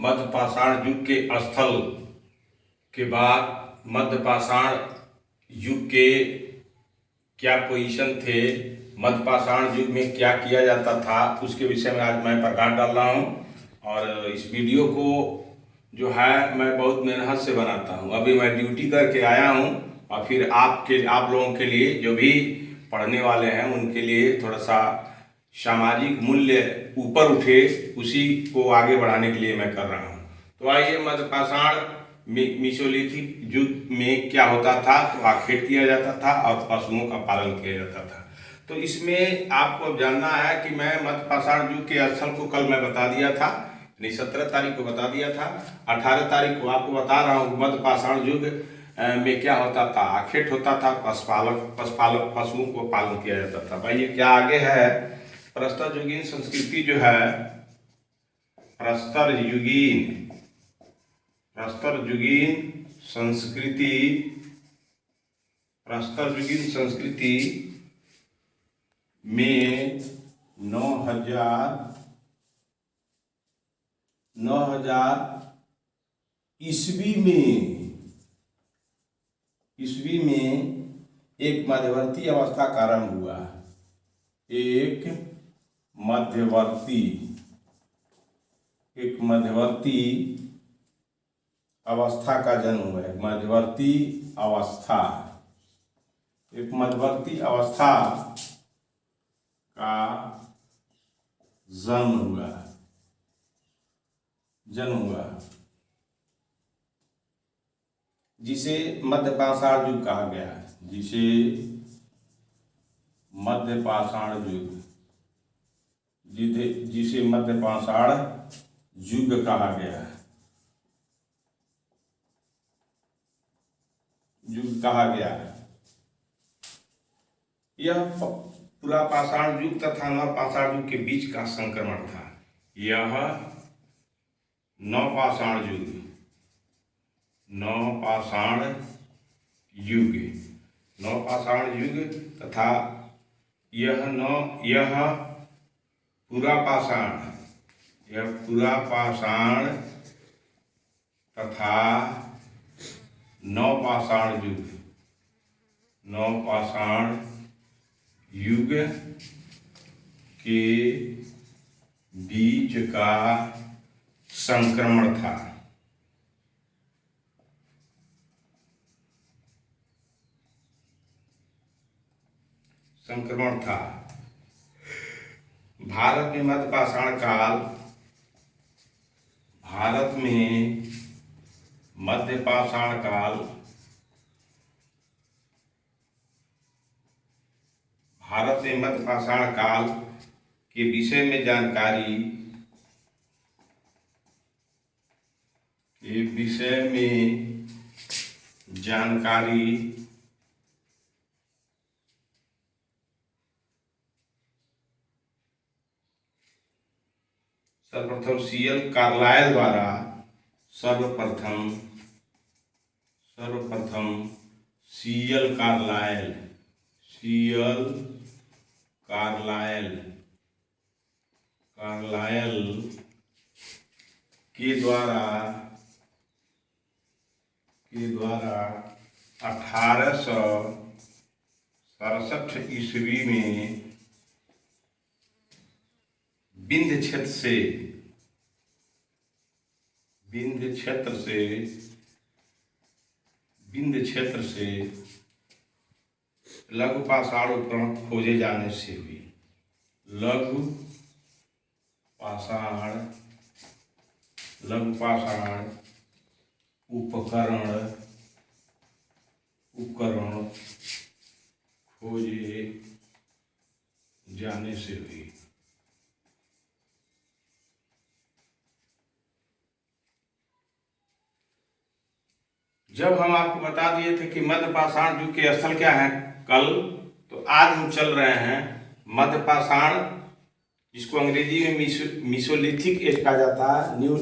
मध्य पाषाण युग के स्थल के बाद मध्य पाषाण युग के क्या पोजीशन थे, मध्य पाषाण युग में क्या किया जाता था, उसके विषय में आज मैं प्रकाश डाल रहा हूँ। और इस वीडियो को जो है मैं बहुत मेहनत से बनाता हूँ। अभी मैं ड्यूटी करके आया हूँ और फिर आप लोगों के लिए, जो भी पढ़ने वाले हैं उनके लिए थोड़ा सा सामाजिक मूल्य ऊपर उठे, उसी को आगे बढ़ाने के लिए मैं कर रहा हूँ। तो आइए, मध्य पाषाण मीसोलिथिक युग में क्या होता था, तो आखेट किया जाता था और पशुओं का पालन किया जाता था। तो इसमें आपको जानना है कि मैं मध्य पाषाण युग के स्थल को कल मैं बता दिया था, 17 तारीख को बता दिया था। 18 तारीख को आपको बता रहा हूँ मध्य पाषाण युग में क्या होता था। आखेट होता था, पशुओं को पालन किया जाता था। भाई ये क्या आगे है, प्रस्तर युगीन संस्कृति जो है, प्रस्तर युगीन संस्कृति में 9000 ईस्वी में एक मध्यवर्ती अवस्था का आरंभ हुआ। एक मध्यवर्ती अवस्था का जन्म हुआ। एक मध्यवर्ती अवस्था का जन्म हुआ, जिसे मध्य पाषाण युग कहा गया। मध्य पाषाण युग कहा गया। यह पूरा पाषाण युग तथा नव पाषाण युग के बीच का संक्रमण था। यह नव पाषाण युग तथा यह पूरा पाषाण तथा नव पाषाण युग के बीच का संक्रमण था। भारत में मध्य पाषाण काल के विषय में जानकारी सर्वप्रथम सीएल कार्लाइल द्वारा कार्लाइल के द्वारा 1867 ईस्वी में विंध्य क्षेत्र से लघु पाषाण उपकरण खोजे जाने से हुई। लघु पाषाण उपकरण खोजे जाने से हुई। जब हम आपको बता दिए थे कि मध्य पाषाण युग के स्थल क्या है कल, तो आज हम चल रहे हैं मध्य पाषाण, जिसको अंग्रेजी में मीसोलिथिक एज कहा जाता है, न्यू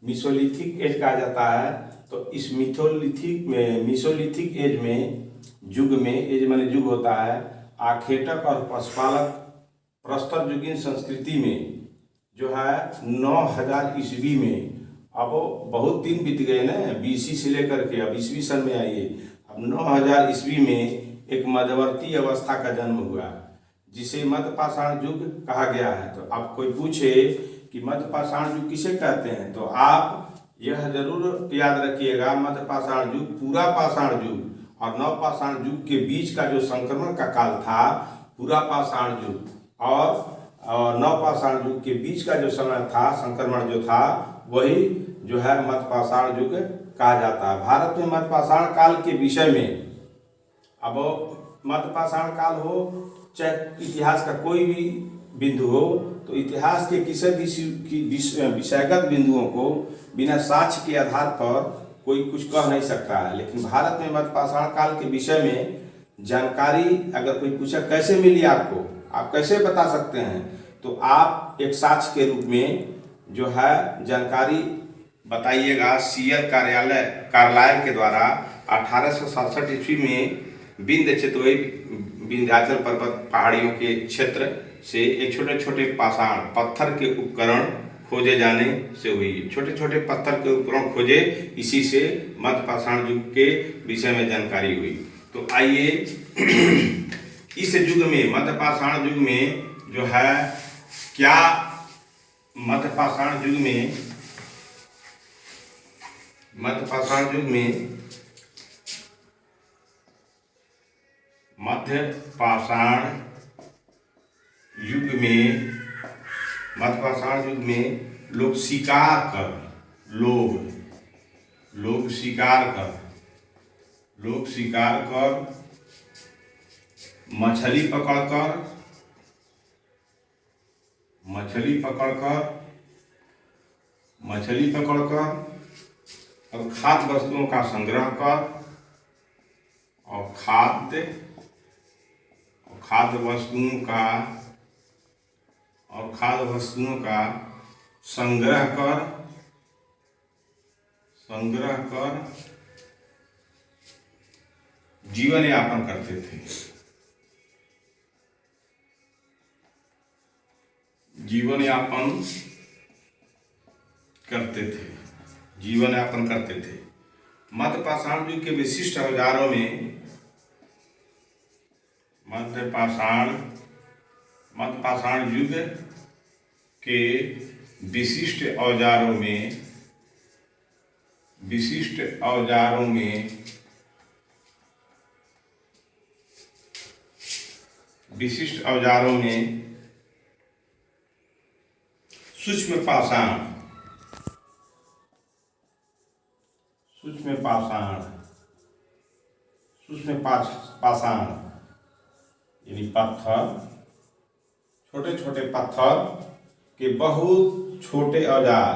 मीसोलिथिक एज कहा जाता है। तो इस मीसोलिथिक एज में एज माने युग होता है, आखेटक और पशुपालक प्रस्तर युगीन संस्कृति में जो है 9000 ईस्वी में अब बहुत दिन बीत गए ना, BC से लेकर के अब ईस्वी सन में आइए। अब 9000 ईस्वी में एक मध्यवर्ती अवस्था का जन्म हुआ जिसे मध्य पाषाण युग कहा गया है। तो अब कोई पूछे कि मध्य पाषाण युग किसे कहते हैं, तो आप यह जरूर याद रखिएगा, मध्य पाषाण युग पूरा पाषाण युग और नव पाषाण युग के बीच का जो संक्रमण का काल था पूरा पाषाण युग, और नव पाषाण युग के बीच का जो समय था, संक्रमण जो था, वही जो है मध्य पाषाण युग कहा जाता है। भारत में मध्य पाषाण काल के विषय में, अब मध्य पाषाण काल हो चाहे इतिहास का कोई भी बिंदु हो, तो इतिहास के किसी भी विषयगत बिंदुओं को बिना साक्ष्य के आधार पर कोई कुछ कह नहीं सकता है। लेकिन भारत में मध्य पाषाण काल के विषय में जानकारी अगर कोई पूछे कैसे मिली आपको, आप कैसे बता सकते हैं, तो आप एक साक्ष्य के रूप में जो है जानकारी बताइएगा। सीएल कार्यालय के द्वारा 1867 ईस्वी में विंध्य चतुवई विंध्याचल पर्वत पहाड़ियों के क्षेत्र से एक छोटे छोटे पाषाण पत्थर के उपकरण खोजे जाने से हुई। छोटे छोटे पत्थर के उपकरण खोजे, इसी से मध्य पाषाण युग के विषय में जानकारी हुई। तो आइए इस युग में, मध्य पाषाण युग में जो है क्या, मध्य पाषाण युग में मध्य पाषाण युग में लोग शिकार कर मछली पकड़कर और खाद्य वस्तुओं का संग्रह कर और खाद्य वस्तुओं का संग्रह कर जीवन यापन करते थे। जीवन यापन करते थे। मध्य पाषाण युग के विशिष्ट औजारों में मध्य पाषाण युग के विशिष्ट औजारों में सूक्ष्म पाषाण यानी पत्थर, छोटे छोटे पत्थर के बहुत छोटे औजार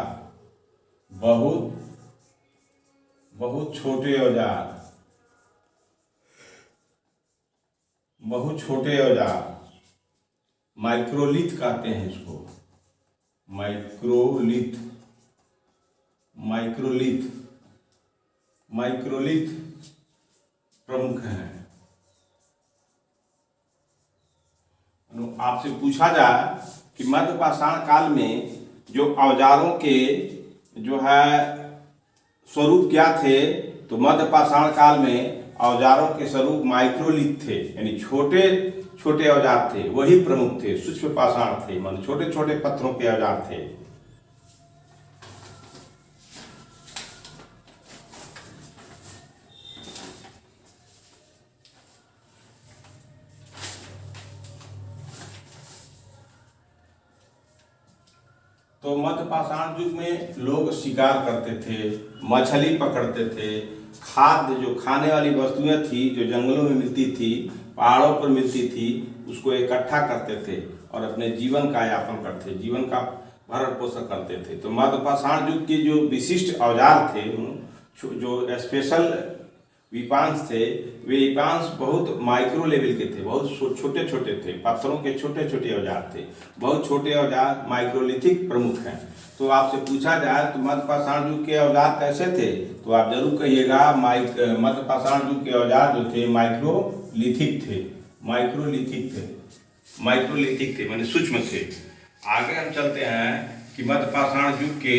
माइक्रोलिथ कहते हैं इसको। माइक्रोलिथ प्रमुख हैं। आपसे पूछा जाए कि मध्य पाषाण काल में जो औजारों के जो है स्वरूप क्या थे, तो मध्य पाषाण काल में औजारों के स्वरूप माइक्रोलिथ थे, यानी छोटे छोटे औजार थे, वही प्रमुख थे। सूक्ष्म पाषाण थे, मतलब छोटे छोटे पत्थरों के औजार थे। तो मध्य पाषाण युग में लोग शिकार करते थे, मछली पकड़ते थे, खाद्य जो खाने वाली वस्तुएं थी जो जंगलों में मिलती थी, पहाड़ों पर मिलती थी, उसको इकट्ठा करते थे और अपने जीवन का यापन करते, जीवन का भरण पोषण करते थे। तो मध्य पाषाण युग के जो विशिष्ट औजार थे, जो स्पेशल विपांश थे, वे विपांश बहुत माइक्रो लेवल के थे, बहुत छोटे छोटे थे, पत्थरों के छोटे छोटे औजार थे। बहुत छोटे औजार माइक्रोलिथिक प्रमुख हैं। तो आपसे पूछा जाए तो मध्य पाषाण युग के औजार कैसे थे, तो आप जरूर कहिएगा मध्य पाषाण युग के औजार जो थे माइक्रोलिथिक थे, माने सूक्ष्म थे। आगे हम चलते हैं कि मध्य पाषाण युग के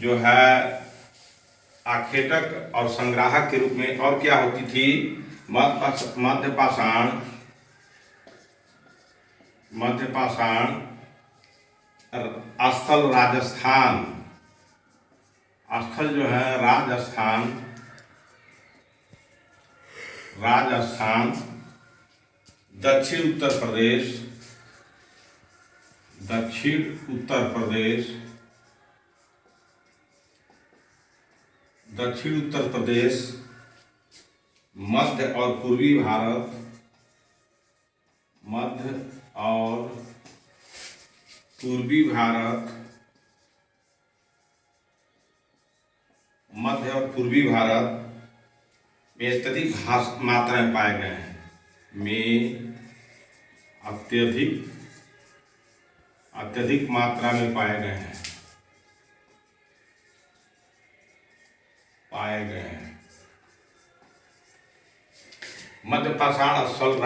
जो है आखेटक और संग्राहक के रूप में और क्या होती थी? मध्य पाषाण स्थल राजस्थान, स्थल जो है राजस्थान, दक्षिण उत्तर प्रदेश, मध्य और पूर्वी भारत, मध्य और पूर्वी भारत में अत्यधिक मात्रा में पाए गए हैं, अत्यधिक मात्रा में पाए गए हैं। मध्य पाषाण स्थल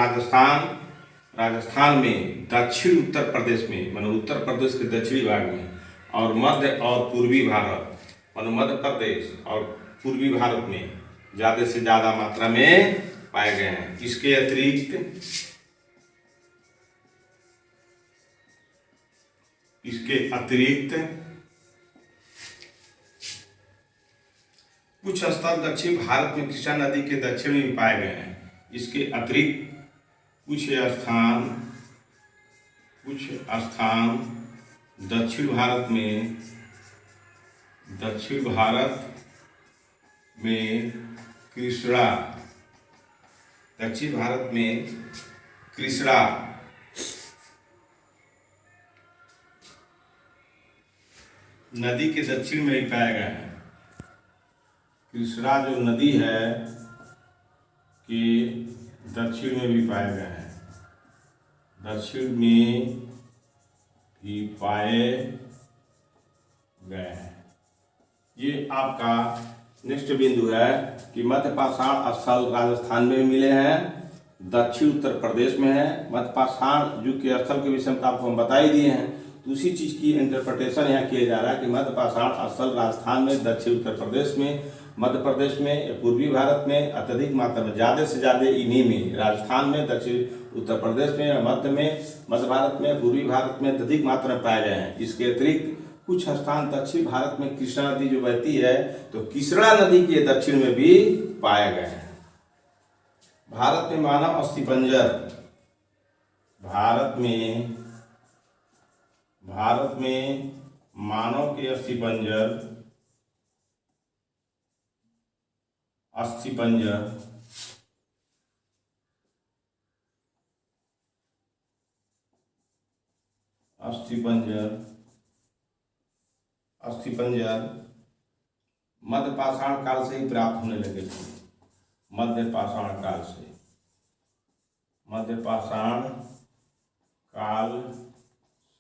राजस्थान में, दक्षिण उत्तर प्रदेश में मानो उत्तर प्रदेश के दक्षिणी भाग में, और मध्य और पूर्वी भारत मानो मध्य प्रदेश और पूर्वी भारत में ज्यादा से ज्यादा मात्रा में पाए गए हैं। इसके अतिरिक्त कुछ स्थल दक्षिण भारत में कृष्णा नदी के दक्षिण में पाए गए हैं। इसके अतिरिक्त कुछ स्थान दक्षिण भारत में कृष्णा नदी के दक्षिण में ही पाया गया है। कृष्णा जो नदी है कि दक्षिण में भी पाए गए हैं, ये आपका नेक्स्ट बिंदु है कि मध्य पाषाण स्थल राजस्थान में मिले हैं, दक्षिण उत्तर प्रदेश में है। मध्य पाषाण युग के स्थल के विषय में आपको हम बता ही दिए हैं, तो उसी चीज की इंटरप्रिटेशन यहाँ किया जा रहा है कि मध्य पाषाण स्थल राजस्थान में, दक्षिण उत्तर प्रदेश में, मध्य प्रदेश में या पूर्वी भारत में अत्यधिक मात्रा में, ज़्यादा से ज़्यादा इन्हीं में, राजस्थान में, दक्षिण उत्तर प्रदेश में, मध्य भारत में, पूर्वी भारत में अत्यधिक मात्रा में पाए गए हैं। इसके अतिरिक्त कुछ स्थान दक्षिण भारत में कृष्णा नदी जो बहती है तो कृष्णा नदी के दक्षिण में भी पाए गए हैं। भारत में मानव अस्थिपंजर, भारत में मानव के अस्थिपंजर मध्य पाषाण काल से ही प्राप्त होने लगे थे। मध्य पाषाण काल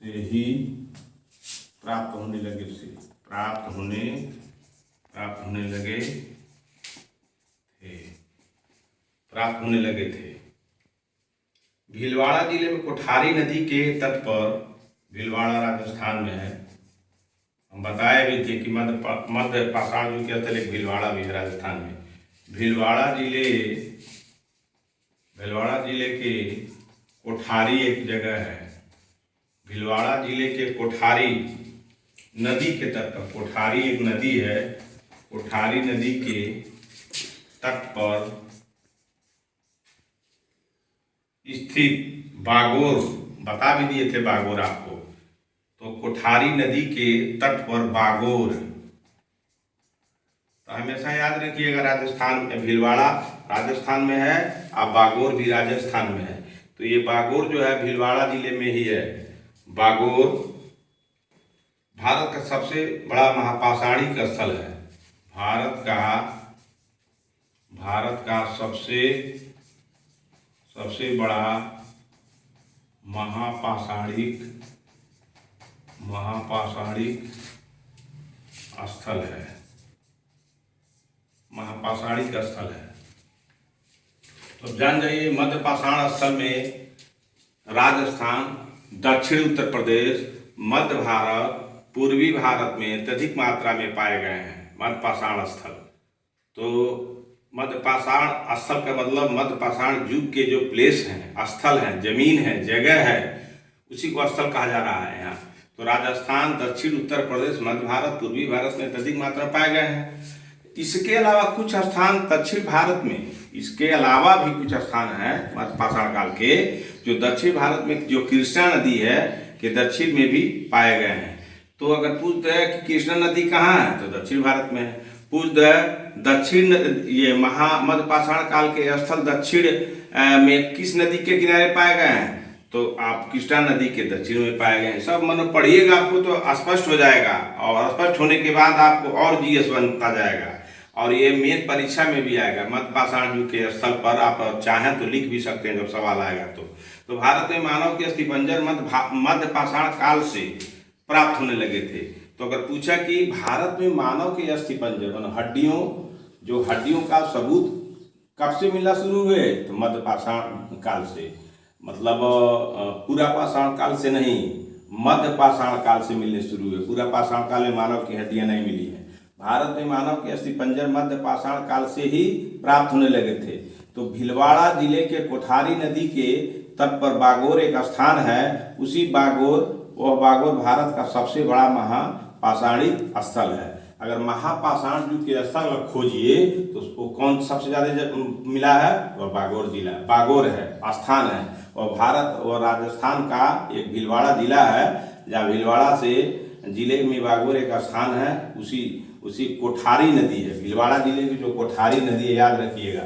से ही प्राप्त होने लगे थे। भीलवाड़ा जिले में कोठारी नदी के तट पर, भीलवाड़ा राजस्थान में है, हम बताए भी थे कि मध्य पाषाण युग के स्थल एक भीलवाड़ा भी है राजस्थान में। भीलवाड़ा जिले के कोठारी एक जगह है, भीलवाड़ा जिले के कोठारी नदी के तट पर, कोठारी एक नदी है, कोठारी नदी के तट पर स्थित बागोर, बता भी दिए थे बागोर आपको, तो कोठारी नदी के तट पर बागोर, तो हमेशा याद रखिएगा राजस्थान में, भीलवाड़ा राजस्थान में है और बागोर भी राजस्थान में है। तो ये बागोर जो है भीलवाड़ा जिले में ही है। बागोर भारत का सबसे बड़ा महापाषाणिक स्थल है, भारत का सबसे बड़ा महापाषाणिक स्थल है। तो जान जाइए मध्य पाषाण स्थल में राजस्थान, दक्षिण उत्तर प्रदेश, मध्य भारत, पूर्वी भारत में अत्यधिक मात्रा में पाए गए हैं मध्य पाषाण स्थल। तो मध्य पाषाण स्थल का मतलब मध्य पाषाण युग के जो प्लेस हैं, स्थल हैं, जमीन है, जगह है, उसी को स्थल कहा जा रहा है यहाँ। तो राजस्थान, दक्षिण उत्तर प्रदेश, मध्य भारत, पूर्वी भारत में अत्यधिक मात्रा पाए गए हैं। इसके अलावा कुछ स्थान दक्षिण भारत में, इसके अलावा भी कुछ स्थान हैं मध्य पाषाण काल के जो दक्षिण भारत में, जो कृष्णा नदी है के दक्षिण में भी पाए गए हैं। तो अगर पूछते हैं कि कृष्णा नदी कहाँ है, तो दक्षिण भारत में है। पूछते हैं दक्षिण, ये मध्य पाषाण काल के स्थल दक्षिण में किस नदी के किनारे पाए गए हैं, तो आप कृष्णा नदी के दक्षिण में पाए गए हैं। सब मतलब पढ़िएगा, आपको तो स्पष्ट हो जाएगा, और स्पष्ट होने के बाद आपको और जीएस बनता जाएगा, और ये मेन परीक्षा में भी आएगा। मध्य पाषाण युग के स्थल पर आप चाहें तो लिख भी सकते हैं जब सवाल आएगा तो भारत में मानव के अस्थिपंजर मध्य पाषाण काल से प्राप्त होने लगे थे। तो अगर पूछा कि भारत में मानव के अस्थिपंजर मतलब हड्डियों का सबूत कब से मिलना शुरू हुए, तो मध्य पाषाण काल से, मतलब पूरा पाषाण काल से नहीं, मध्य पाषाण काल से मिलने शुरू हुए। पूरा पाषाण काल में मानव की हड्डियां नहीं मिली हैं। भारत में मानव के अस्थिपंजर मध्य पाषाण काल से ही प्राप्त होने लगे थे। तो भीलवाड़ा जिले के कोठारी नदी के तट पर बागोर एक स्थान है। उसी वह बागोर भारत का सबसे बड़ा महापाषाणिक स्थल है। अगर महापाषाण युग के स्थल खोजिए तो उसको कौन सबसे ज्यादा मिला है, वह बागोर जिला, बागोर है, स्थान है। और भारत और राजस्थान का एक भीलवाड़ा जिला है, जहाँ भीलवाड़ा से जिले में बागोर एक स्थान है। उसी कोठारी नदी है, भीलवाड़ा जिले की जो कोठारी नदी है, याद रखिएगा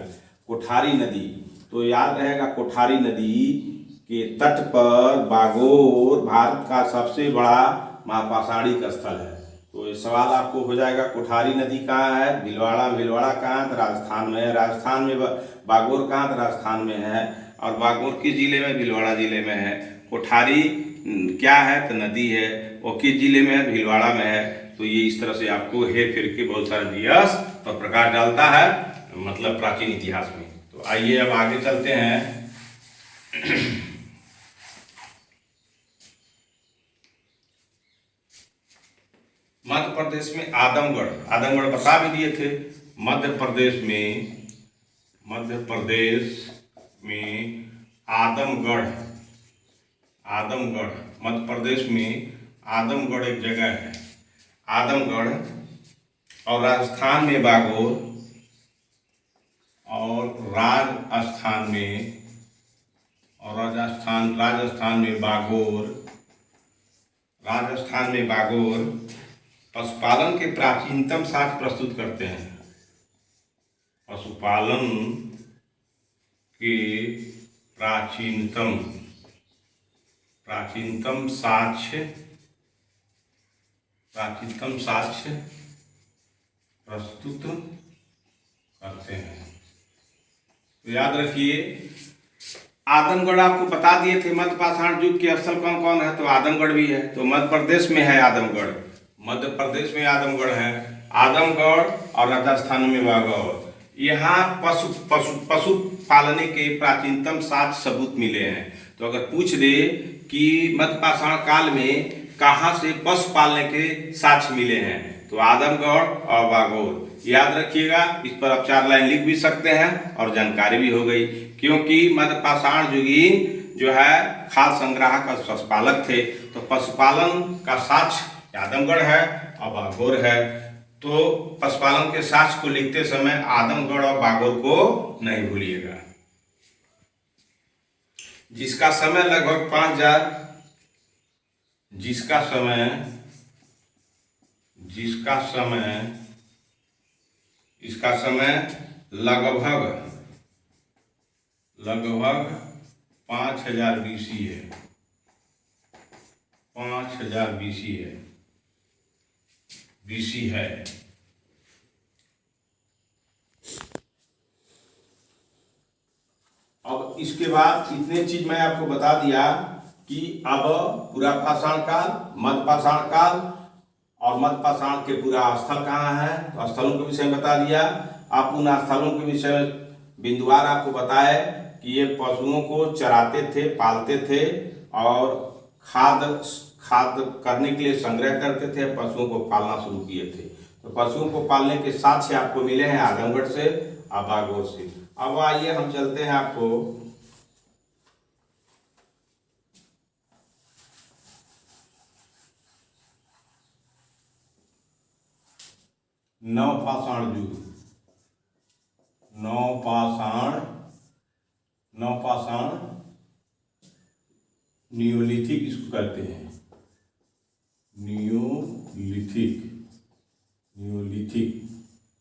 कोठारी नदी। तो याद रहेगा कोठारी नदी के तट पर बागोर भारत का सबसे बड़ा महापाषाणिक स्थल है। तो ये सवाल आपको हो जाएगा, कोठारी नदी कहाँ है, भीलवाड़ा कहाँ है, तो राजस्थान में है। राजस्थान में बागोर कहाँ, तो राजस्थान में है। और बागोर किस जिले में, भीलवाड़ा जिले में है। कोठारी क्या है, तो नदी है, वो किस जिले में है, भीलवाड़ा में है। तो ये इस तरह से आपको हेर फेर के बहुत सारे जीएस पर प्रकाश डालता है, मतलब प्राचीन इतिहास में। तो आइए अब आगे चलते हैं। मध्य प्रदेश में आदमगढ़ बता भी दिए थे। मध्य प्रदेश में आदमगढ़ मध्य प्रदेश में आदमगढ़ एक जगह है। आदमगढ़, और राजस्थान में बागोर, और राजस्थान में बागोर पशुपालन के प्राचीनतम साक्ष्य प्रस्तुत करते हैं। पशुपालन के प्राचीनतम साक्ष्य प्रस्तुत करते हैं। तो याद रखिए, आदमगढ़ आपको बता दिए थे मध्य पाषाण युग के स्थल कौन कौन है, तो आदमगढ़ भी है। तो मध्य प्रदेश में है आदमगढ़, मध्य प्रदेश में आदमगढ़ है। आदमगढ़ और राजस्थान में बागौर। यहाँ पशु पालने के प्राचीनतम साक्ष्य सबूत मिले हैं। तो अगर पूछ दे कि मध्य पाषाण काल में कहाँ से पशु पालने के साक्ष्य मिले हैं, तो आदमगढ़ और बागौर। याद रखिएगा, इस पर आप 4 लाइन लिख भी सकते हैं और जानकारी भी हो गई। क्योंकि मध्य पाषाण युगीन जो है खाद्य संग्राहक का पशुपालक थे, तो पशुपालन का साक्ष्य आदमगढ़ है और बागौर है। तो पशुपालन के साक्ष्य को लिखते समय आदमगढ़ और बागौर को नहीं भूलिएगा। जिसका समय लगभग 5000 जिसका समय लगभग 5000 BC है। 5000 BC है। अब इसके बाद इतने चीज मैं आपको बता दिया कि अब पूरा पाषाण काल, मध्य पाषाण काल और मध्य पाषाण के पूरा स्थल कहाँ है, तो स्थलों के विषय में बता दिया। आप उन स्थलों के विषय में बिंदुवार आपको बताए कि ये पशुओं को चराते थे, पालते थे और खाद करने के लिए संग्रह करते थे, पशुओं को पालना शुरू किए थे। तो पशुओं को पालने के साक्ष्य आपको मिले हैं आजमगढ़ से और बागोर से। अब आइए हम चलते हैं आपको नवपाषाण युग। नवपाषाण नियोलिथिक इसको कहते हैं, नियोलिथिक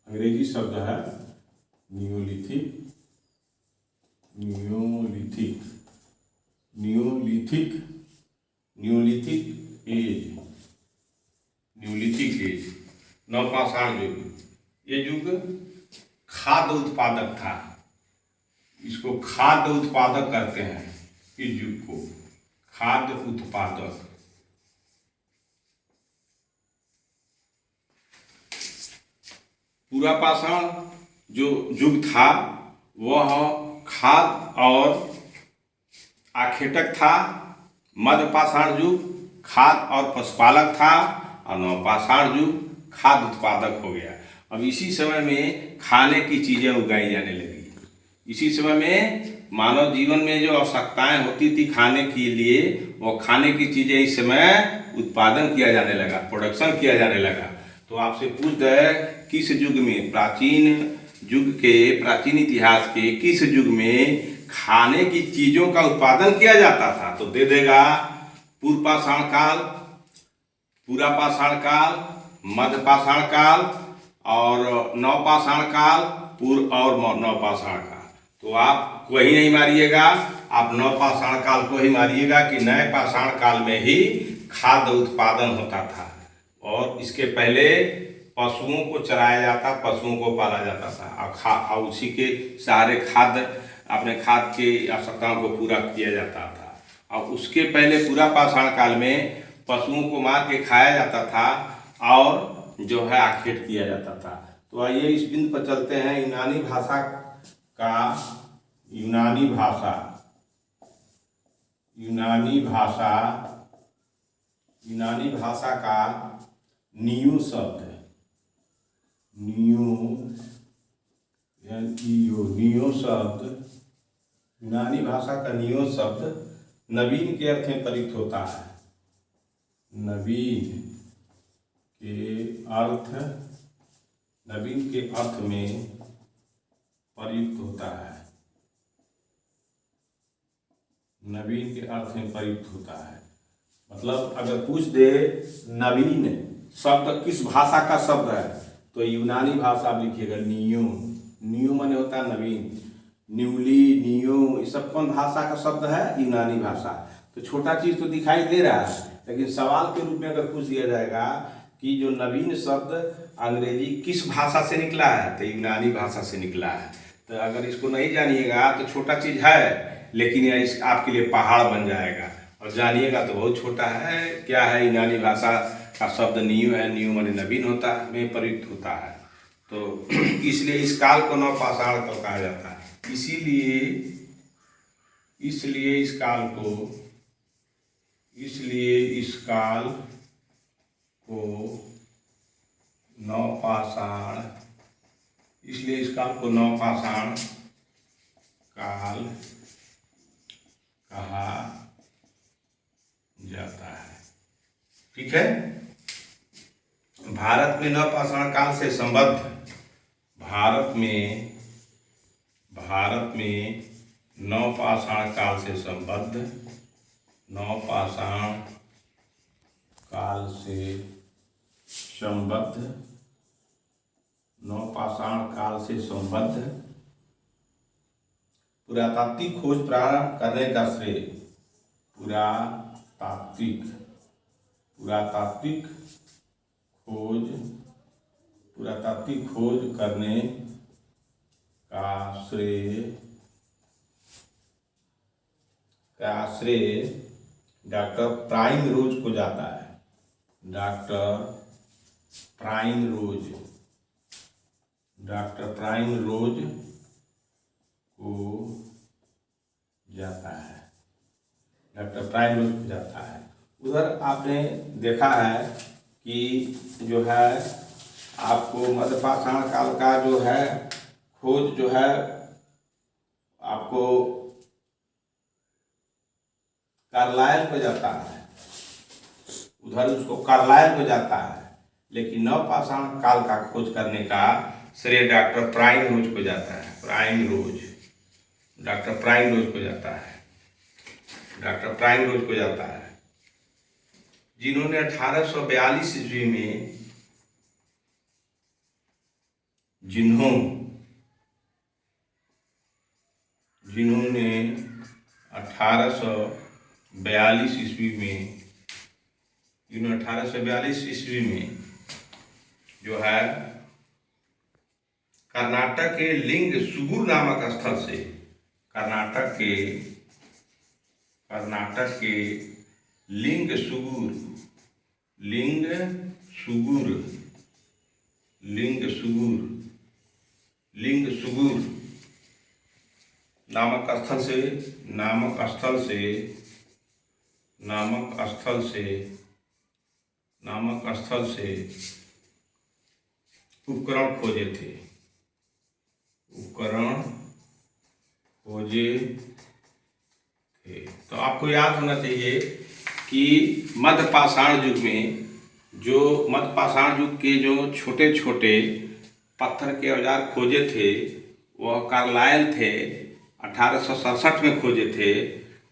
अंग्रेजी शब्द है नियोलिथिक एज, नवपाषाण युग। ये युग खाद्य उत्पादक था, इसको खाद्य उत्पादक कहते हैं। इस युग को खाद्य उत्पादक। पूरा पाषाण जो युग था वह खाद्य और आखेटक था। मध्य पाषाण युग खाद्य और पशुपालक था और नवपाषाण युग खाद्य उत्पादक हो गया। अब इसी समय में खाने की चीजें उगाई जाने लगी। इसी समय में मानव जीवन में जो आवश्यकताएं होती थी खाने के लिए, वो खाने की चीजें इस समय उत्पादन किया जाने लगा, प्रोडक्शन किया जाने लगा। तो आपसे पूछ दे किस युग में, प्राचीन इतिहास के किस युग में खाने की चीजों का उत्पादन किया जाता था, तो दे देगा पूर्व पाषाण काल, पूरा पाषाण काल, मध्य पाषाण काल और नवपाषाण काल, पूर्व और नवपाषाण काल। तो आप वही नहीं मारिएगा, आप नवपाषाण काल को ही मारिएगा कि नए पाषाण काल में ही खाद्य उत्पादन होता था। और इसके पहले पशुओं को चराया जाता, पशुओं को पाला जाता था और उसी के सहारे अपने खाद्य की आवश्यकताओं को पूरा किया जाता था। और उसके पहले पूरा पाषाण काल में पशुओं को मार के खाया जाता था और जो है आखेट किया जाता था। तो आइए इस बिंदु पर चलते हैं यूनानी भाषा का नियो शब्द, यूनानी भाषा का नियो शब्द नवीन के अर्थ में प्रयुक्त होता है। नवीन के अर्थ में प्रयुक्त होता है। नवीन के अर्थ में प्रयुक्त होता है मतलब अगर पूछ दे नवीन शब्द किस भाषा का शब्द है, तो यूनानी भाषा आप लिखिएगा नियो माने होता है नवीन। न्यूली, नियो, ये सब कौन भाषा का शब्द है? यूनानी भाषा। तो छोटा चीज तो दिखाई दे रहा है, लेकिन सवाल के रूप में अगर पूछ दिया जाएगा कि जो नवीन शब्द अंग्रेजी किस भाषा से निकला है, तो यूनानी भाषा से निकला है। तो अगर इसको नहीं जानिएगा तो छोटा चीज है, लेकिन यह आपके लिए पहाड़ बन जाएगा, और जानिएगा तो बहुत छोटा है। क्या है? यूनानी भाषा का शब्द नियो है। नियो माने नवीन होता है, में प्रयुक्त होता है। तो इसलिए इस काल को नवपाषाण काल कहा जाता है। इसलिए इस काल को नवपाषाण काल कहा जाता है। ठीक है। भारत में नवपाषाण काल से संबद्ध नवपाषाण काल से संबद्ध पुरातात्विक खोज प्रारंभ करने का श्रेय पुरातात्विक खोज करने का श्रेय डॉक्टर प्राइम रोज को जाता है। डॉक्टर प्राइम रोज को जाता है। उधर आपने देखा है कि जो है आपको मध्य पाषाण काल का जो है खोज जो है आपको कार्लायल को जाता है, उधर उसको कार्लायल को जाता है, लेकिन नवपाषाण काल का खोज करने का श्रेय डॉक्टर प्राइम रोज को जाता है। डॉक्टर प्राइम रोज को जाता है, डॉक्टर प्राइम रोज को जाता है, जिन्होंने 1842 ईस्वी में जिन्होंने 1842 ईस्वी में जो है कर्नाटक के लिंग सुगुर नामक स्थल से, कर्नाटक के लिंग सुगुर नामक स्थल से उपकरण खोजे थे, तो आपको याद होना चाहिए कि मध्य पाषाण युग के जो छोटे छोटे पत्थर के औजार खोजे थे वह कार्लायल थे, 1867 में खोजे थे।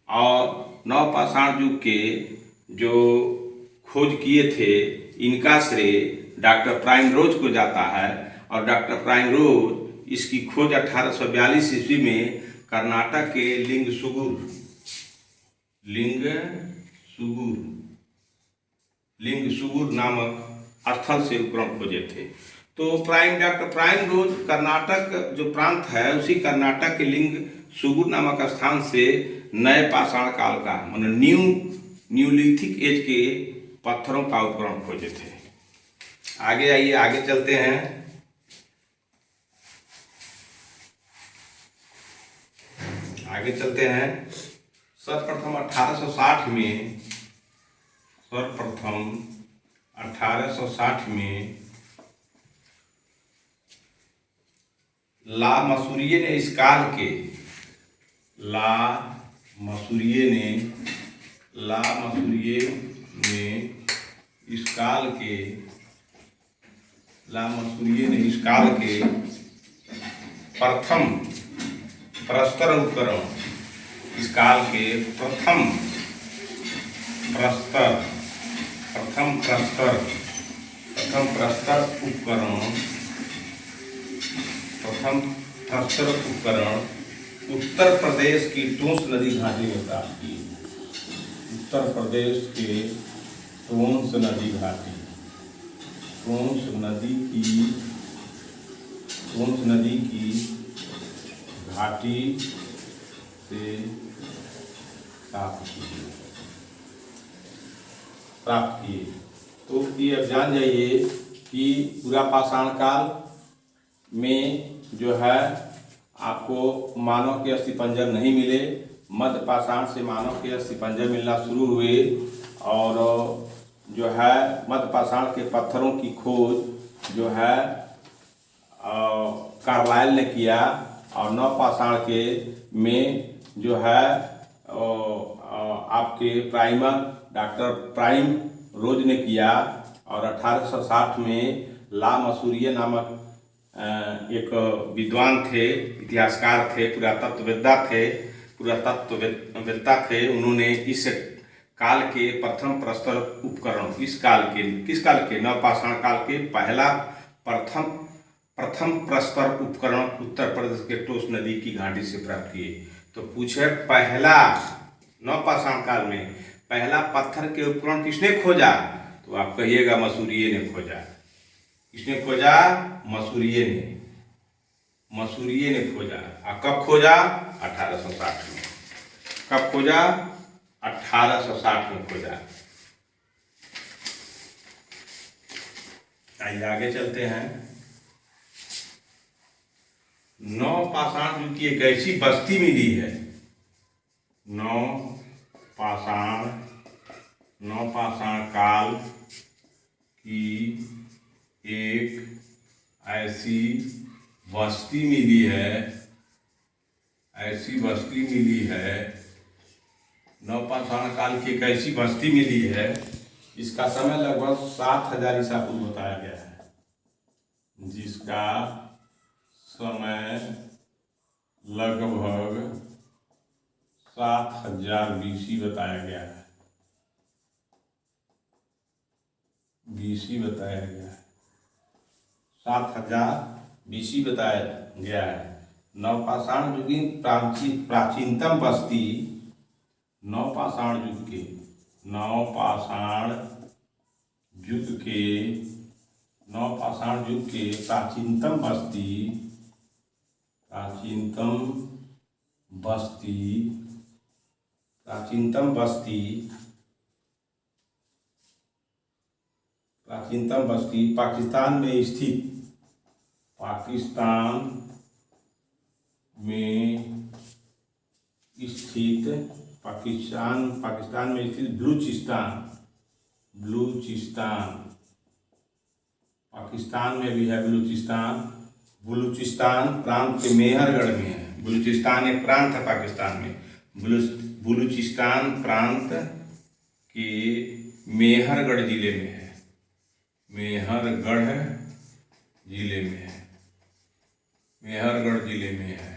और नवपाषाण युग के जो खोज किए थे इनका श्रेय डॉक्टर प्राइम रोज को जाता है। और डॉक्टर प्राइम रोज इसकी खोज 1842 ईस्वी में कर्नाटक के लिंग सुगुर नामक स्थल से उपकरण खोजे थे। तो डॉक्टर प्राइम रोज कर्नाटक जो प्रांत है उसी कर्नाटक के लिंग सुगुर नामक स्थान से नए पाषाण काल का मतलब न्यूलिथिक एज के पत्थरों का उपकरण खोजे थे। आगे आइए, आगे चलते हैं। सर्वप्रथम 1860 में ला मसूरिये ने इस काल के प्रथम प्रस्तर उपकरण, इस काल के प्रथम प्रस्तर उपकरण उत्तर प्रदेश की टोंस नदी घाटी में प्राप्त किए। उत्तर प्रदेश के टोंस नदी की घाटी से प्राप्त किए। तो ये अब जान जाइए कि पूरा पाषाण काल में जो है आपको मानव के अस्थिपंजर नहीं मिले। मध्य पाषाण से मानव के अस्थिपंजर मिलना शुरू हुए और जो है मध्य पाषाण के पत्थरों की खोज जो है कार्लायल ने किया और नवपाषाण के में जो है आपके डॉक्टर प्राइम रोज ने किया। और 1860 में ला मसूरिये नामक एक विद्वान थे, इतिहासकार थे, पुरातत्ववेत्ता थे। उन्होंने इस काल के प्रथम प्रस्तर उपकरण किस काल के नवपाषाण काल के प्रथम प्रस्तर उपकरण उत्तर प्रदेश के टोंस नदी की घाटी से प्राप्त किए। तो पूछे पहला नवपाषाण काल में पहला पत्थर के उपकरण किसने खोजा, तो आप कहिएगा मसूरिये ने खोजा। किसने खोजा? मसूरिये ने खोजा। और कब खोजा? 1860 में। कब खोजा? 1860 में खोजा। आइए आगे चलते हैं। नवपाषाण युग की एक ऐसी बस्ती मिली है, नवपाषाण नवपाषाण काल की एक ऐसी बस्ती मिली है, ऐसी बस्ती मिली है, नवपाषाण काल की एक ऐसी बस्ती मिली है, इसका समय लगभग 7000 ईसा पूर्व बताया गया है, जिसका समय लगभग 7000 BC बताया गया है, BC बताया गया है, 7000 BC बताया गया है। नवपाषाण युग की प्राचीनतम बस्ती, नवपाषाण युग के प्राचीनतम बस्ती पाकिस्तान में स्थित पाकिस्तान में भी है बलूचिस्तान प्रांत के मेहरगढ़ में है। बलूचिस्तान एक प्रांत है पाकिस्तान में, बलूचिस्तान प्रांत के मेहरगढ़ जिले में है, मेहरगढ़ जिले में है।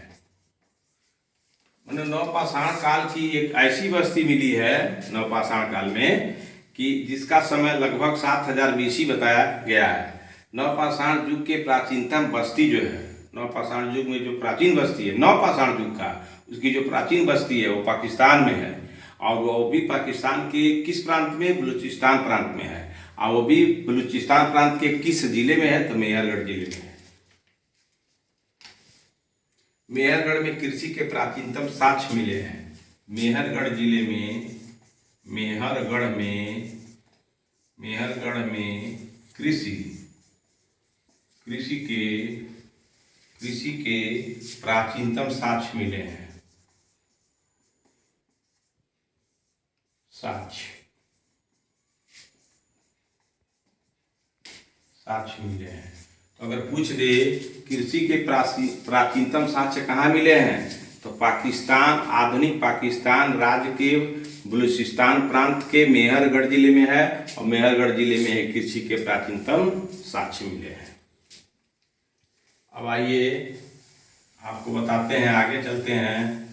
नवपाषाण काल की एक ऐसी बस्ती मिली है नवपाषाण काल में कि जिसका समय लगभग 7000 BC बताया गया है। नवपाषाण युग के प्राचीनतम बस्ती जो है, नवपाषाण युग में जो प्राचीन बस्ती है नवपाषाण युग का, उसकी जो प्राचीन बस्ती है वो पाकिस्तान में है, और वो भी पाकिस्तान के किस प्रांत में, बलूचिस्तान प्रांत में है, और वो भी बलूचिस्तान प्रांत के किस जिले में है, तो मेहरगढ़ जिले में है। मेहरगढ़ में कृषि के प्राचीनतम साक्ष्य मिले हैं। मेहरगढ़ जिले में, मेहरगढ़ में कृषि के प्राचीनतम साक्ष्य मिले हैं, साक्ष्य मिले हैं। तो अगर पूछ दे कृषि के प्राचीनतम साक्ष्य कहाँ मिले हैं, तो पाकिस्तान, आधुनिक पाकिस्तान राज्य के बलूचिस्तान प्रांत के मेहरगढ़ जिले में है, और मेहरगढ़ जिले में है कृषि के प्राचीनतम साक्ष्य मिले हैं। अब आइए आपको बताते हैं, आगे चलते हैं।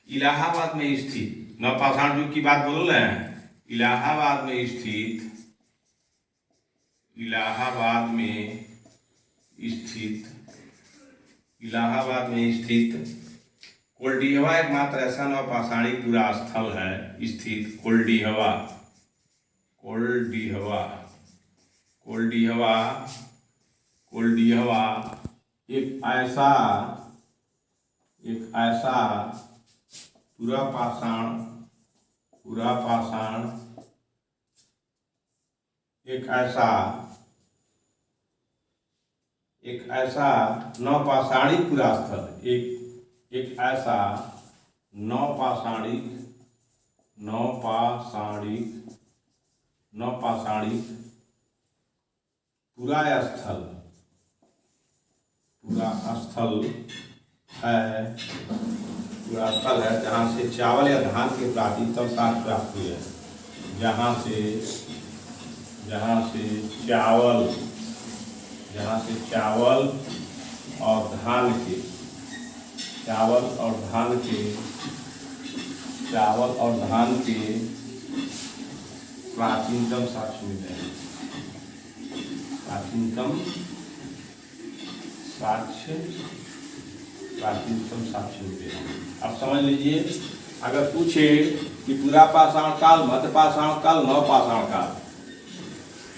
इलाहाबाद में स्थित, नवपाषाण युग की बात बोल रहे हैं, इलाहाबाद में स्थित कोल्डिहवा एकमात्र ऐसा नवपाषाणी पूरा स्थल है स्थित, कोल्डिहवा एक ऐसा नवपाषाणी पूरा स्थल, एक ऐसा नवपाषाणिक पूरा स्थल है जहाँ से चावल या धान के प्राचीनतम साक्ष्य प्राप्त हुए हैं, जहाँ से चावल और धान के प्राचीनतम साक्ष्य मिले हैं, प्राचीनतम साक्ष्य मिले हैं। अब समझ लीजिए, अगर पूछे कि पूरा पाषाण काल, मध्य पाषाण काल, नवपाषाण काल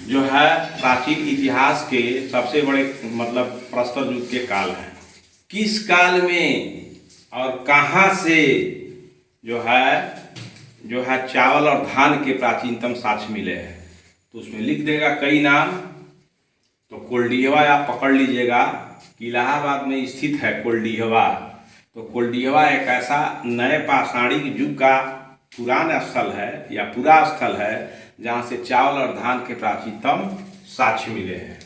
जो है प्राचीन इतिहास के सबसे बड़े मतलब प्रस्तर युग के काल हैं, किस काल में और कहाँ से जो है चावल और धान के प्राचीनतम साक्ष्य मिले हैं, तो उसमें लिख देगा कई नाम। तो कोल्डिहवा आप पकड़ लीजिएगा कि इलाहाबाद में स्थित है कोल्डिहवा, तो कोल्डिहवा एक ऐसा नए पाषाणिक युग का पुराना स्थल है या पूरा स्थल है जहाँ से चावल और धान के प्राचीनतम साक्ष्य मिले हैं।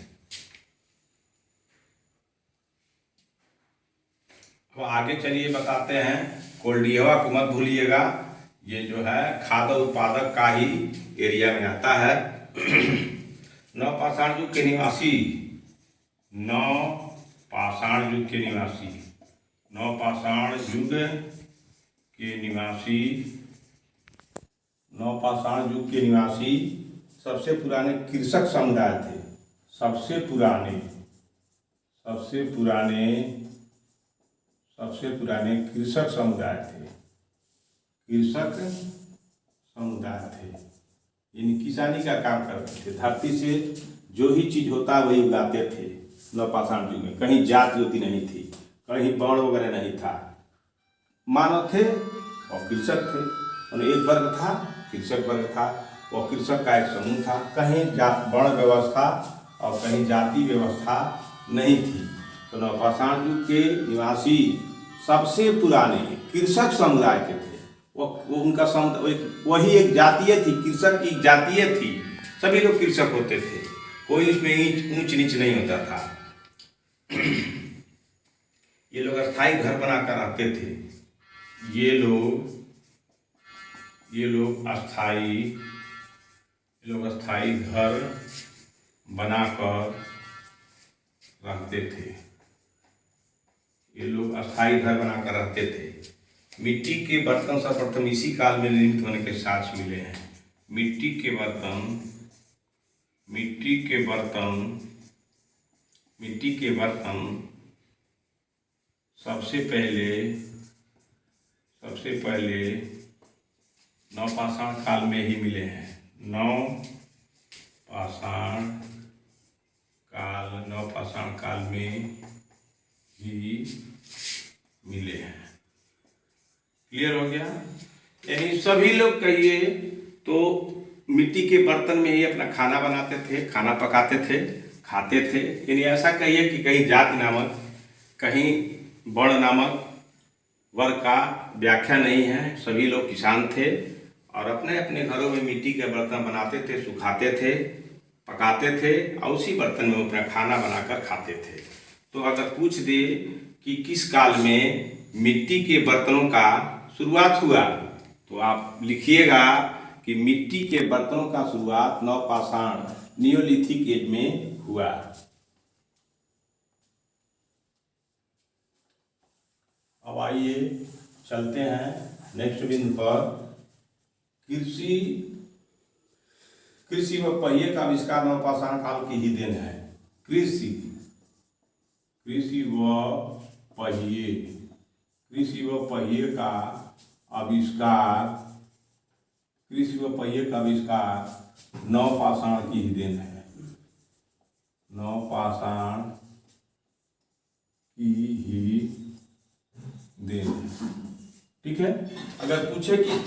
अब आगे चलिए बताते हैं। कोल्डिहवा को मत भूलिएगा, ये जो है खाद्य उत्पादक का ही एरिया में आता है। नवपाषाण युग के निवासी, नवपाषाण युग के निवासी, नवपाषाण युग के निवासी, नवपाषाण युग के निवासी सबसे पुराने कृषक समुदाय थे। सबसे पुराने कृषक समुदाय थे। कृषक समुदाय थे, यानी किसानी का काम करते थे। धरती से जो ही चीज होता वही उगाते थे। नवपाषाण युग में कहीं जाति होती नहीं थी, कहीं वर्ण वगैरह नहीं था। मानव थे और कृषक थे, और एक वर्ग था, कृषक वर्ग था। वह कृषक का एक समूह था। कहीं वर्ण व्यवस्था और कहीं जाति व्यवस्था नहीं थी। तो नवपाषाण युग के निवासी सबसे पुराने कृषक समुदाय के थे। वो उनका समुदाय वही एक जातीय थी, कृषक की जातीय थी। सभी लोग कृषक होते थे, कोई इसमें ऊंच नीच नहीं होता था। ये लोग अस्थायी घर बनाकर रहते थे। ये लोग अस्थायी घर बनाकर रहते थे। ये लोग अस्थायी घर बनाकर रहते थे। मिट्टी के बर्तन सर्वप्रथम इसी काल में निर्मित होने के साक्ष्य मिले हैं। मिट्टी के बर्तन सबसे पहले नवपाषाण काल में ही मिले हैं। नवपाषाण काल में ही मिले हैं। क्लियर हो गया? यानी सभी लोग कहिए तो मिट्टी के बर्तन में ही अपना खाना बनाते थे, खाना पकाते थे, खाते थे। यानी ऐसा कहिए कि कहीं जाति नामक, कहीं वर्ण नामक वर्ग का व्याख्या नहीं है। सभी लोग किसान थे और अपने अपने घरों में मिट्टी के बर्तन बनाते थे, सुखाते थे, पकाते थे और उसी बर्तन में अपना खाना बनाकर खाते थे। तो अगर पूछ दे कि किस काल में मिट्टी के बर्तनों का शुरुआत हुआ, तो आप लिखिएगा कि मिट्टी के बर्तनों का शुरुआत नवपाषाण नियोलिथिक एज में हुआ। अब आइए चलते हैं नेक्स्ट बिंदु पर। कृषि व पहिए का आविष्कार नवपाषाण काल की ही देन है। कृषि व पहिए का आविष्कार नवपाषाण की ही देन है। नवपाषाण की ही देन है। ठीक है। अगर पूछे कि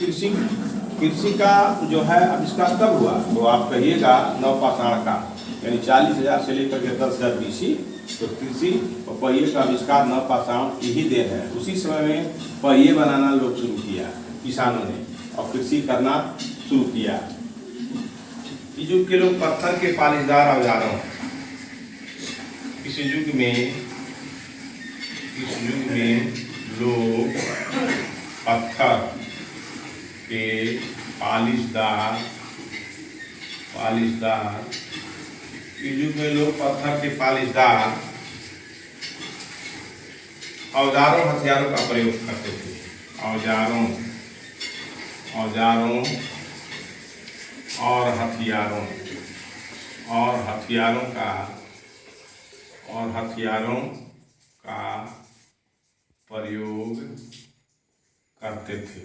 कृषि का जो है आविष्कार कब हुआ, तो आप कहिएगा नवपाषाण का, यानी 40,000 से लेकर के 10,000 BC। तो कृषि और पहिए का आविष्कार नवपाषाण की ही देन है। उसी समय में पहिए बनाना लोग शुरू किया किसानों ने, और कृषि करना शुरू किया। इस युग के लोग पत्थर के पालिशदार औजारों, इस युग में लोग पत्थर के पालिशदार इस युग में लोग पत्थर के पालिशदार औजारों हथियारों का प्रयोग करते थे। औजारों और हथियारों का प्रयोग करते थे।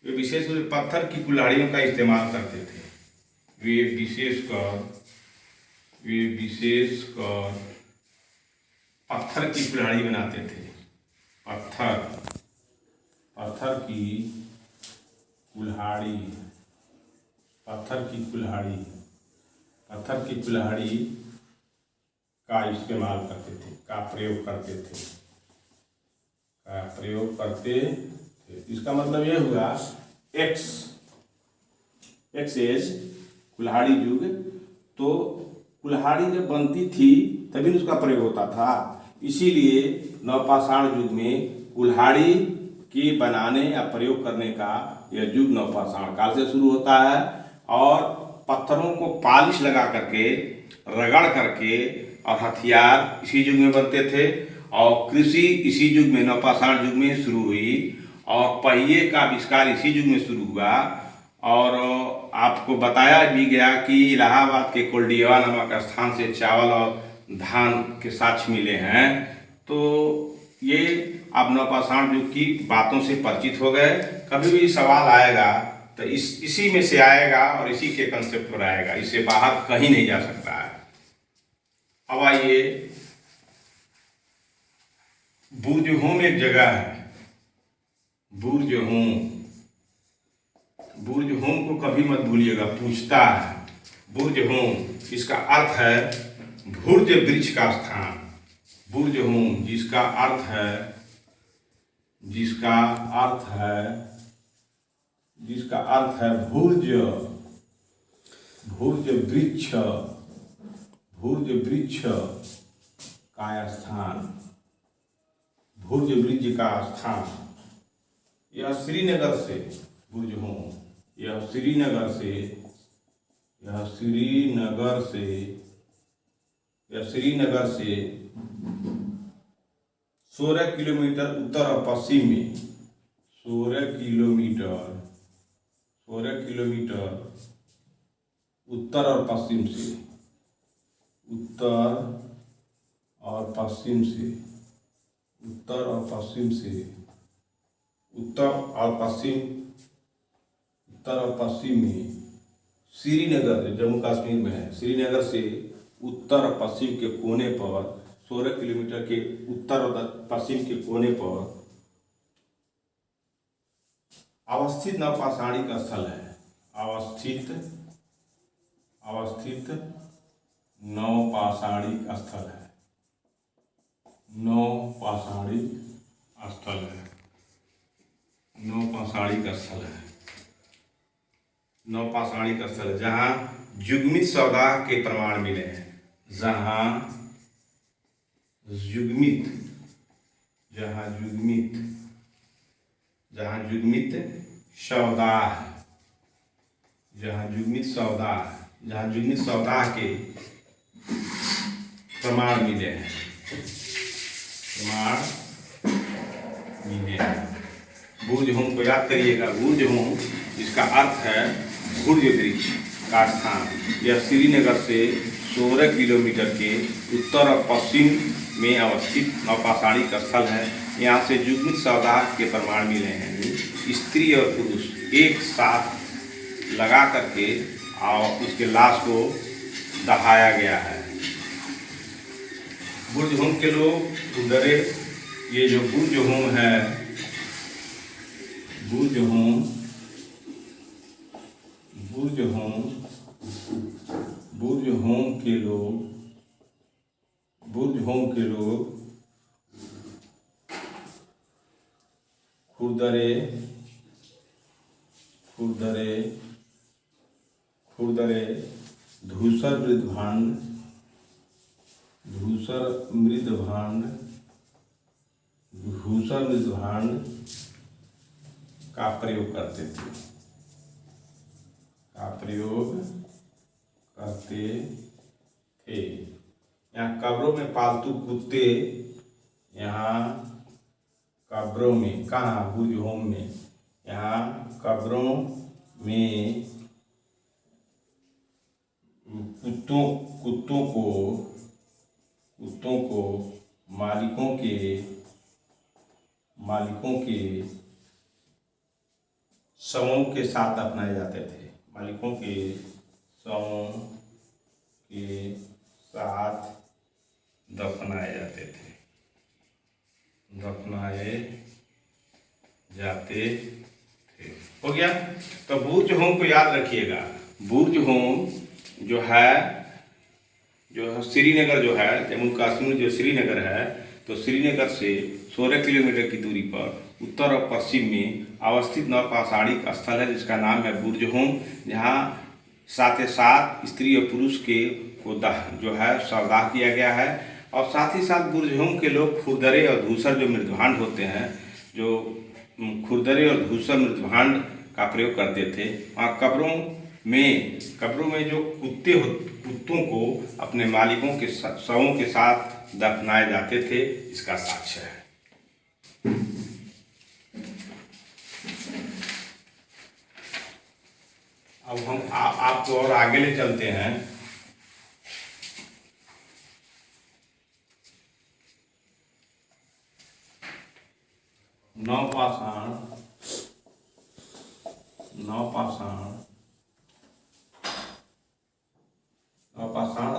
वे विशेष रूप से पत्थर की कुल्हाड़ियों का इस्तेमाल करते थे। वे विशेषकर पत्थर की कुल्हाड़ी बनाते थे। पत्थर की कुल्हाड़ी का इस्तेमाल करते थे, का प्रयोग करते थे, का प्रयोग करते थे। इसका मतलब ये हुआ एक्स एज कुल्हाड़ी युग। तो कुल्हाड़ी जब बनती थी तभी उसका प्रयोग होता था, इसीलिए नवपाषाण युग में कुल्हाड़ी के बनाने या प्रयोग करने का यह युग नवपाषाण काल से शुरू होता है। और पत्थरों को पालिश लगा करके, रगड़ करके और हथियार इसी युग में बनते थे। और कृषि इसी युग में, नवपाषाण युग में शुरू हुई। और पहिए का आविष्कार इसी युग में शुरू हुआ। और आपको बताया भी गया कि इलाहाबाद के कोल्डिया नामक स्थान से चावल और धान के साक्ष्य मिले हैं। तो ये आप नवपाषाण युग की बातों से परिचित हो गए। कभी भी सवाल आएगा तो इसी में से आएगा और इसी के कंसेप्ट पर आएगा, इससे बाहर कहीं नहीं जा सकता है। अब आइए, बुर्जहोम एक जगह है, बुर्जहोम। बुर्जहोम को कभी मत भूलिएगा, पूछता है बुर्जहोम। इसका अर्थ है भुर्ज वृक्ष का स्थान। बुर्जहोम जिसका अर्थ है भुर्ज वृक्ष का स्थान, भुर्ज वृक्ष का स्थान। यह श्रीनगर से बुर्जहोम, यह श्रीनगर से 16 किलोमीटर उत्तर और पश्चिम में, 16 किलोमीटर उत्तर और पश्चिम से, उत्तर और पश्चिम में श्रीनगर, जम्मू कश्मीर में है, श्रीनगर से उत्तर और पश्चिम के कोने पर, 16 किलोमीटर के उत्तर और पश्चिम के कोने पर अवस्थित नवपाषाणिक स्थल है। अवस्थित नवपाषाणिक स्थल है, नवपाषाणिक स्थल है जहाँ युग्मित सौदा के प्रमाण मिले हैं, जहाँ युग्मित सौदा के प्रमाण मिले हैं, बुर्जहोम को याद करिएगा। बुर्जहोम इसका अर्थ है भुर्ज वृक्ष का स्थान। यह श्रीनगर से 16 किलोमीटर के उत्तर और पश्चिम में अवस्थित नवपाषाणिक स्थल है। यहाँ से युग्मित सौदा के प्रमाण मिले हैं। स्त्री और पुरुष एक साथ लगा करके और उसके लाश को दहाया गया है। बुर्जहोम के लोग डरे। ये जो बुर्जहोम है, बुर्जहोम के लोग खुरदरे धूसर मृदभांड का प्रयोग करते थे। यहाँ कब्रों में पालतू कुत्ते, यहाँ कब्रों में, कहाँ, बुर्जहोम में, यहाँ कब्रों में कुत्तों को मालिकों के शवों के साथ दफनाए जाते थे। मालिकों के शवों के साथ दफनाए जाते थे। हो गया। तो बुर्जहोम को याद रखिएगा। बुर्जहोम जो है जो है श्रीनगर जो है, जम्मू कश्मीर जो श्रीनगर है, तो श्रीनगर से 16 किलोमीटर की दूरी पर उत्तर और पश्चिम में अवस्थित नवपाषाणिक स्थल है जिसका नाम है बुर्ज होम, जहाँ साथ ही साथ स्त्री और पुरुष के को जो है शवदाह किया गया है। और साथ ही साथ बुर्ज होम के लोग खुरदरे और धूसर जो मृदभांड होते हैं, जो खुरदरे और धूसर मृदभांड का प्रयोग करते थे। वहाँ कब्रों में जो कुत्तों को अपने मालिकों के शवों के साथ दफनाए जाते थे, इसका साक्ष्य है। अब हम आपको और आगे ले चलते हैं। नवपाषाण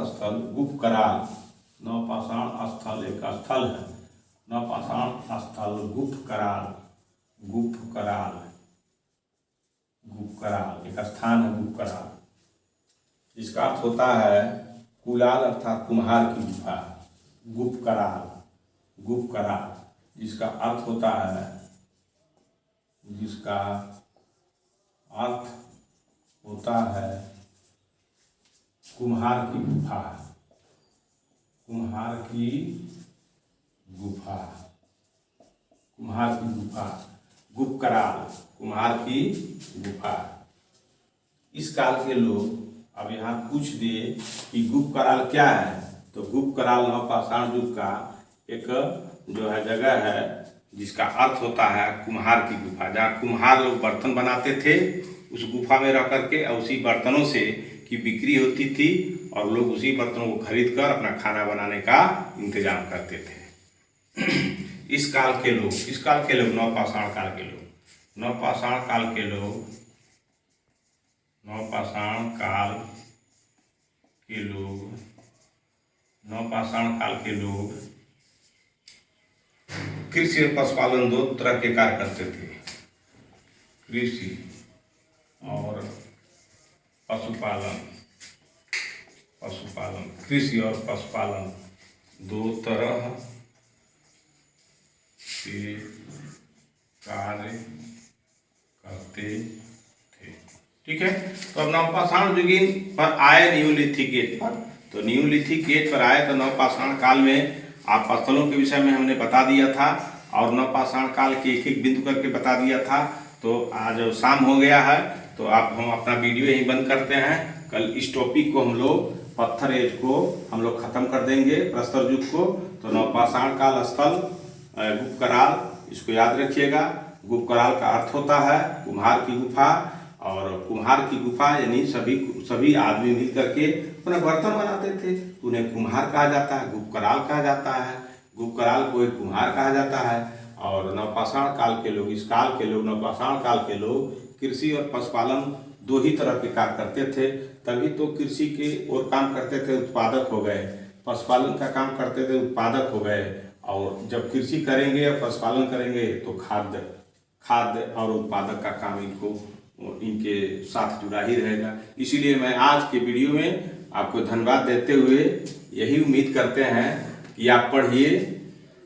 स्थल गुप्त कराल। नवपाषाण स्थल एक स्थल है। नवपाषाण स्थल गुप्त कराल एक स्थान है, गुप्त कराल। इसका अर्थ होता है कुलाल अर्थात कुम्हार की गुफा। गुप्त कराल जिसका अर्थ होता है कुम्हार की गुफा। गुप्त कराल कुम्हार की गुफा। इस काल के लोग अब यहाँ पूछ दे कि गुप्त कराल क्या है, तो गुप्त कराल नवपाषाण युग का एक जो है जगह है जिसका अर्थ होता है कुम्हार की गुफा, जहाँ कुम्हार लोग बर्तन बनाते थे उस गुफा में रह करके, और उसी बर्तनों से की बिक्री होती थी और लोग उसी बर्तनों को खरीद कर अपना खाना बनाने का इंतजाम करते थे। इस काल के लोग नवपाषाण काल के लोग कृषि और पशुपालन दो तरह के कार्य करते थे। कृषि और पशुपालन दो तरह के कार्य करते थे। ठीक है, तो अब नवपाषाण युगीन पर आए नियोलिथिक एज पर। तो नियोलिथिक एज पर आए तो नवपाषाण काल में आप स्थलों के विषय में हमने बता दिया था और नवपाषाण काल के एक बिंदु करके बता दिया था। तो आज शाम हो गया है, तो हम अपना वीडियो यहीं बंद करते हैं। कल इस टॉपिक को हम लोग पत्थर एज को हम लोग खत्म कर देंगे, प्रस्तर युग को। तो नवपाषाण काल स्थल गुप्त कराल, इसको याद रखिएगा। गुप्त कराल का अर्थ होता है कुम्हार की गुफा, और कुम्हार की गुफा यानी सभी आदमी मिल करके अपना बर्तन बनाते थे, उन्हें कुम्हार कहा जाता है, गुप्त कराल कहा जाता है। गुप्त कराल को एक कुम्हार कहा जाता है। और नवपाषाण काल के लोग, नवपाषाण काल के लोग कृषि और पशुपालन दो ही तरह के कार्य करते थे। तभी तो कृषि के और काम करते थे, उत्पादक हो गए। पशुपालन का काम करते थे, उत्पादक हो गए। और जब कृषि करेंगे और पशुपालन करेंगे तो खाद्य और उत्पादक का काम इनके साथ जुड़ा ही रहेगा। इसीलिए मैं आज के वीडियो में आपको धन्यवाद देते हुए यही उम्मीद करते हैं कि आप पढ़िए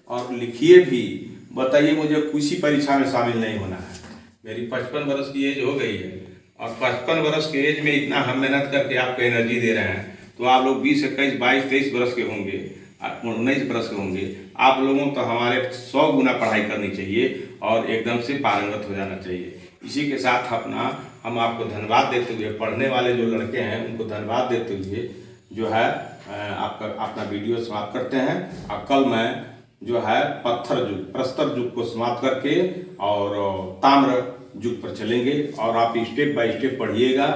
और लिखिए भी। बताइए, मुझे किसी परीक्षा में शामिल नहीं होना है। मेरी 55 वर्ष की एज हो गई है और 55 वर्ष की एज में इतना हम मेहनत करके आपको एनर्जी दे रहे हैं, तो आप लोग 20, 21, 22, 23 वर्ष के होंगे, 19 वर्ष के होंगे। आप लोगों तो हमारे 100 गुना पढ़ाई करनी चाहिए और एकदम से पारंगत हो जाना चाहिए। इसी के साथ हम आपको धन्यवाद देते हुए, पढ़ने वाले जो लड़के हैं उनको धन्यवाद देते हुए जो है आपका अपना वीडियो समाप्त करते हैं। और कल मैं जो है प्रस्तर युग को समाप्त करके और ताम्र युग पर चलेंगे और आप स्टेप बाय स्टेप पढ़िएगा।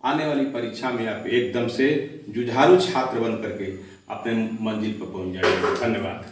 आने वाली परीक्षा में आप एकदम से जुझारू छात्र बन करके अपने मंजिल पर पहुंच जाएंगे। धन्यवाद।